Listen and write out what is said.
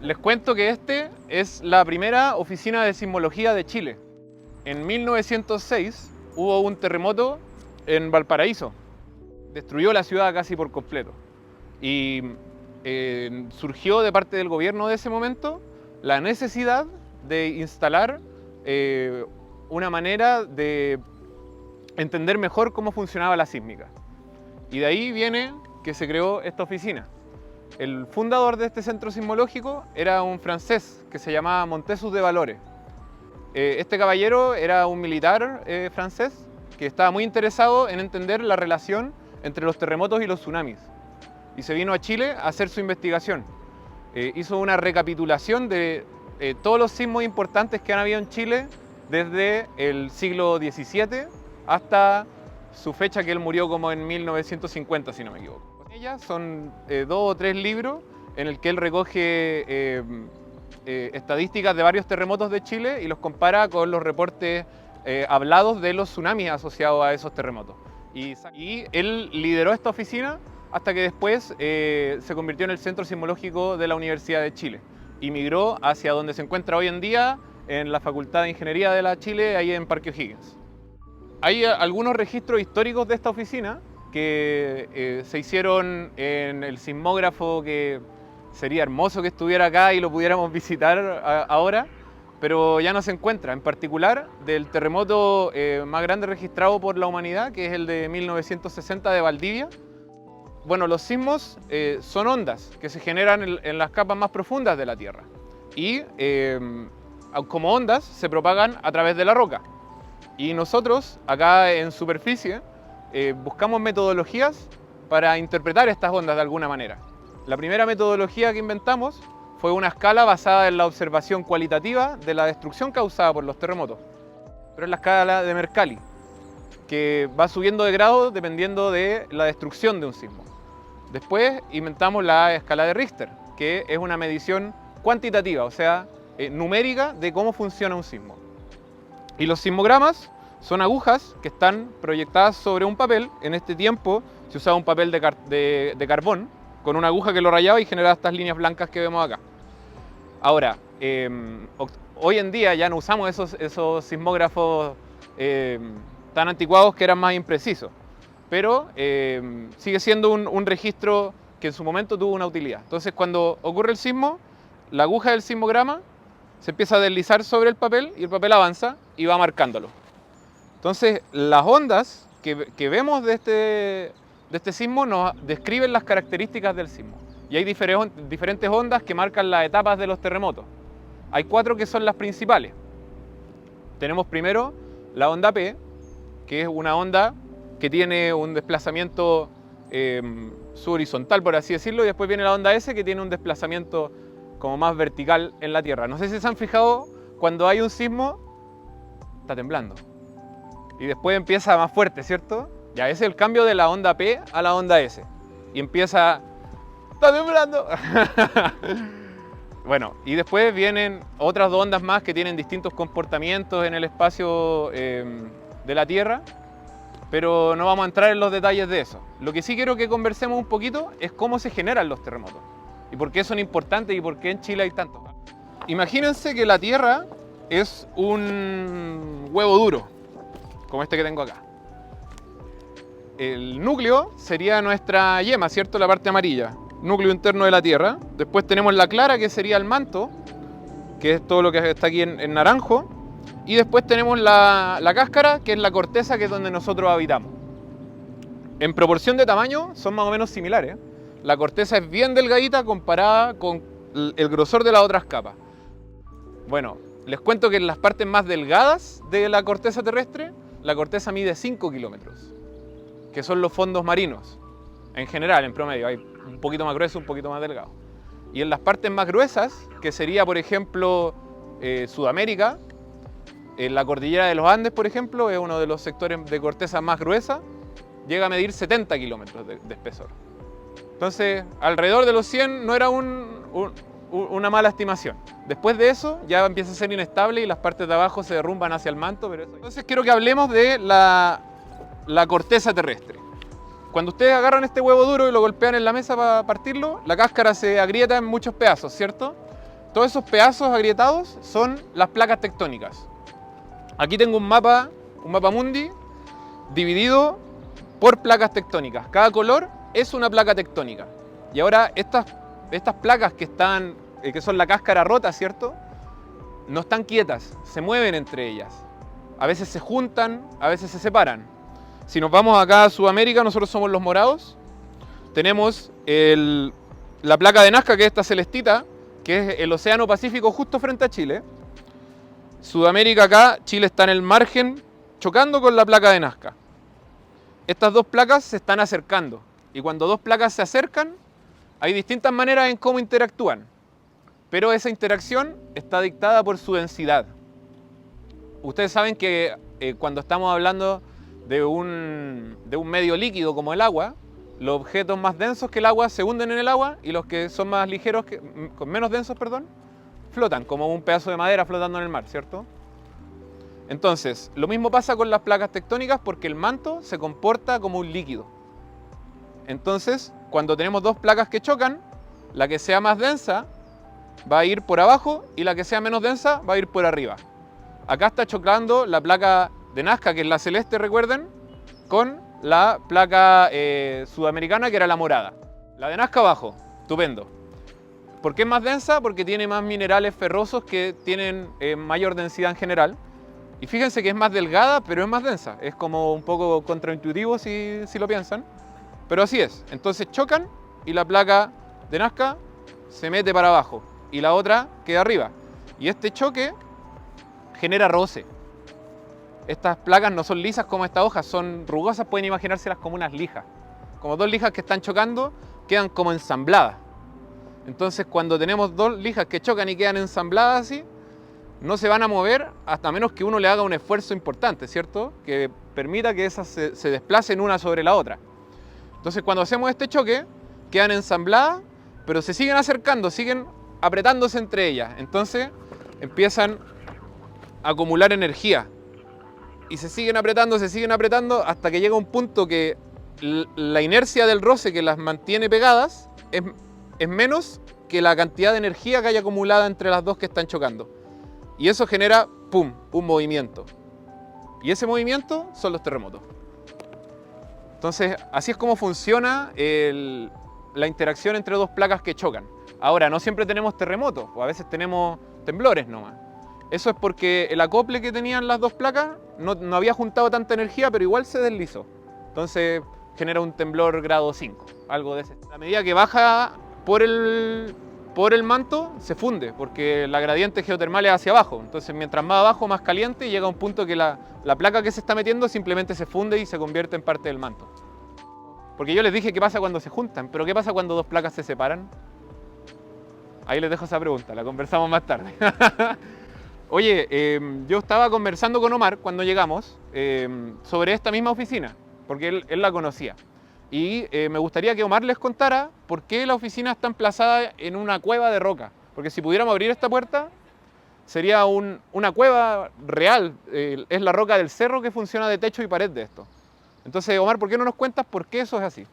Les cuento que este es la primera oficina de sismología de Chile. En 1906 hubo un terremoto en Valparaíso. Destruyó la ciudad casi por completo. Y surgió de parte del gobierno de ese momento la necesidad de instalar una manera de entender mejor cómo funcionaba la sísmica. Y de ahí viene que se creó esta oficina. El fundador de este centro sismológico era un francés que se llamaba Montessus de Valores. Este caballero era un militar francés que estaba muy interesado en entender la relación entre los terremotos y los tsunamis. Y se vino a Chile a hacer su investigación. Hizo una recapitulación de todos los sismos importantes que han habido en Chile desde el siglo XVII hasta su fecha, que él murió como en 1950, si no me equivoco. Ellas son 2 o 3 libros en el que él recoge estadísticas de varios terremotos de Chile y los compara con los reportes hablados de los tsunamis asociados a esos terremotos. Y él lideró esta oficina hasta que después se convirtió en el Centro Sismológico de la Universidad de Chile y migró hacia donde se encuentra hoy en día, en la Facultad de Ingeniería de la Chile, ahí en Parque O'Higgins. Hay algunos registros históricos de esta oficina que se hicieron en el sismógrafo, que sería hermoso que estuviera acá y lo pudiéramos visitar ahora, pero ya no se encuentra, en particular del terremoto más grande registrado por la humanidad, que es el de 1960 de Valdivia. Bueno, los sismos son ondas que se generan en las capas más profundas de la Tierra y como ondas se propagan a través de la roca. Y nosotros, acá en superficie, buscamos metodologías para interpretar estas ondas de alguna manera. La primera metodología que inventamos fue una escala basada en la observación cualitativa de la destrucción causada por los terremotos. Pero es la escala de Mercalli, que va subiendo de grado dependiendo de la destrucción de un sismo. Después inventamos la escala de Richter, que es una medición cuantitativa, o sea, numérica de cómo funciona un sismo. Y los sismogramas son agujas que están proyectadas sobre un papel. En este tiempo se usaba un papel de carbón con una aguja que lo rayaba y generaba estas líneas blancas que vemos acá. Ahora, hoy en día ya no usamos esos sismógrafos tan anticuados que eran más imprecisos, pero sigue siendo un registro que en su momento tuvo una utilidad. Entonces, cuando ocurre el sismo, la aguja del sismograma se empieza a deslizar sobre el papel y el papel avanza y va marcándolo. Entonces, las ondas que vemos de este sismo nos describen las características del sismo. Y hay diferentes ondas que marcan las etapas de los terremotos. Hay 4 que son las principales. Tenemos primero la onda P, que es una onda que tiene un desplazamiento subhorizontal, por así decirlo, y después viene la onda S, que tiene un desplazamiento como más vertical en la Tierra. No sé si se han fijado, cuando hay un sismo, está temblando. Y después empieza más fuerte, ¿cierto? Ya, ese es el cambio de la onda P a la onda S. Y empieza... ¡Está temblando! Bueno, y después vienen otras 2 ondas más que tienen distintos comportamientos en el espacio de la Tierra, pero no vamos a entrar en los detalles de eso. Lo que sí quiero que conversemos un poquito es cómo se generan los terremotos y por qué son importantes y por qué en Chile hay tantos. Imagínense que la Tierra es un huevo duro, como este que tengo acá. El núcleo sería nuestra yema, ¿cierto? La parte amarilla, núcleo interno de la Tierra. Después tenemos la clara, que sería el manto, que es todo lo que está aquí en naranjo. Y después tenemos la cáscara, que es la corteza, que es donde nosotros habitamos. En proporción de tamaño son más o menos similares. La corteza es bien delgadita comparada con el grosor de las otras capas. Bueno, les cuento que en las partes más delgadas de la corteza terrestre, la corteza mide 5 kilómetros, que son los fondos marinos. En general, en promedio, hay un poquito más grueso, un poquito más delgado. Y en las partes más gruesas, que sería, por ejemplo, Sudamérica, en la cordillera de los Andes, por ejemplo, es uno de los sectores de corteza más gruesa, llega a medir 70 kilómetros de espesor. Entonces, alrededor de los 100 no era una mala estimación. Después de eso ya empieza a ser inestable y las partes de abajo se derrumban hacia el manto. Entonces quiero que hablemos de la corteza terrestre. Cuando ustedes agarran este huevo duro y lo golpean en la mesa para partirlo, la cáscara se agrieta en muchos pedazos, ¿cierto? todos esos pedazos agrietados son las placas tectónicas. Aquí tengo un mapa mundi dividido por placas tectónicas. Cada color es una placa tectónica. Y ahora estas placas que son la cáscara rota, ¿cierto? No están quietas, se mueven entre ellas. A veces se juntan, a veces se separan. Si nos vamos acá a Sudamérica, nosotros somos los morados. Tenemos la placa de Nazca, que es esta celestita, que es el Océano Pacífico justo frente a Chile. Sudamérica acá, Chile está en el margen, chocando con la placa de Nazca. Estas dos placas se están acercando. Y cuando dos placas se acercan, hay distintas maneras en cómo interactúan. Pero esa interacción está dictada por su densidad. Ustedes saben que cuando estamos hablando de un medio líquido como el agua, los objetos más densos que el agua se hunden en el agua y los que son más ligeros, menos densos, perdón, flotan, como un pedazo de madera flotando en el mar, ¿cierto? Entonces, lo mismo pasa con las placas tectónicas porque el manto se comporta como un líquido. Entonces, cuando tenemos dos placas que chocan, la que sea más densa va a ir por abajo y la que sea menos densa va a ir por arriba. Acá está chocando la placa de Nazca, que es la celeste, recuerden, con la placa sudamericana, que era la morada. La de Nazca abajo, estupendo. ¿Por qué es más densa? Porque tiene más minerales ferrosos que tienen mayor densidad en general. Y fíjense que es más delgada, pero es más densa. Es como un poco contraintuitivo si lo piensan. Pero así es. Entonces chocan y la placa de Nazca se mete para abajo y la otra queda arriba. Y este choque genera roce. Estas placas no son lisas como estas hojas, son rugosas, pueden imaginárselas como unas lijas. Como dos lijas que están chocando, quedan como ensambladas. Entonces cuando tenemos dos lijas que chocan y quedan ensambladas así, no se van a mover hasta menos que uno le haga un esfuerzo importante, ¿cierto? Que permita que esas se desplacen una sobre la otra. Entonces cuando hacemos este choque, quedan ensambladas, pero se siguen acercando, siguen apretándose entre ellas. Entonces empiezan a acumular energía. Y se siguen apretando hasta que llega un punto que la inercia del roce que las mantiene pegadas es menos que la cantidad de energía que hay acumulada entre las dos que están chocando. Y eso genera, ¡pum!, un movimiento. Y ese movimiento son los terremotos. Entonces, así es como funciona la interacción entre dos placas que chocan. Ahora, no siempre tenemos terremotos, o a veces tenemos temblores nomás. Eso es porque el acople que tenían las dos placas no había juntado tanta energía, pero igual se deslizó. Entonces genera un temblor grado 5, algo de ese. A medida que baja por el manto, se funde, porque la gradiente geotermal es hacia abajo. Entonces mientras más abajo, más caliente, y llega un punto que la placa que se está metiendo simplemente se funde y se convierte en parte del manto. Porque yo les dije qué pasa cuando se juntan, pero ¿qué pasa cuando dos placas se separan? Ahí les dejo esa pregunta, la conversamos más tarde. Oye, yo estaba conversando con Omar cuando llegamos sobre esta misma oficina, porque él la conocía. Y me gustaría que Omar les contara por qué la oficina está emplazada en una cueva de roca. Porque si pudiéramos abrir esta puerta, sería una cueva real. Es la roca del cerro que funciona de techo y pared de esto. Entonces, Omar, ¿por qué no nos cuentas por qué eso es así?